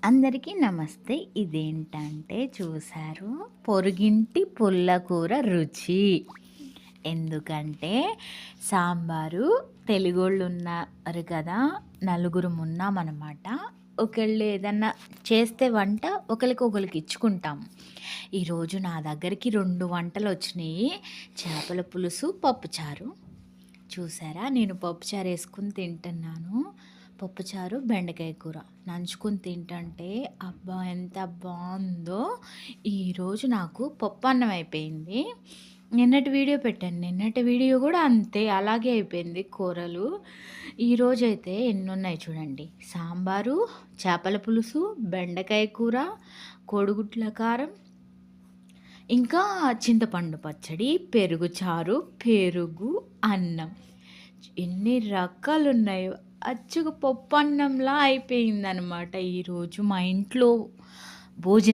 అందరికీ నమస్తే. ఇదేంటంటే చూసారు పొరుగింటి పుల్లకూర రుచి. ఎందుకంటే సాంబారు తెలుగోళ్ళు ఉన్నారు కదా! నలుగురం ఉన్నామనమాట. ఒకళ్ళు ఏదన్నా చేస్తే వంట ఒకళ్ళకి ఇచ్చుకుంటాం. ఈరోజు నా దగ్గరికి 2 వంటలొచ్చినియి. చేపల పులుసు, పప్పుచారు. చూసారా నేను పప్పుచారు వేసుకుని తింటున్నాను. పప్పుచారు బెండకాయ కూర నంచుకొని తింటుంటే అబ్బా ఎంత బాగుందో. ఈరోజు నాకు పప్పు అన్నం అయిపోయింది. నిన్నటి వీడియో పెట్టాను, నిన్నటి వీడియో కూడా అంతే అలాగే అయిపోయింది కూరలు. ఈరోజైతే ఎన్నున్నాయి చూడండి: సాంబారు, చేపల పులుసు, బెండకాయ కూర, కోడిగుడ్ల కారం, ఇంకా చింతపండు పచ్చడి, పెరుగు చారు, పెరుగు, అన్నం. ఎన్ని రకాలున్నాయో! అచ్చగా పప్పన్నంలా అయిపోయిందనమాట ఈరోజు మా ఇంట్లో భోజనం.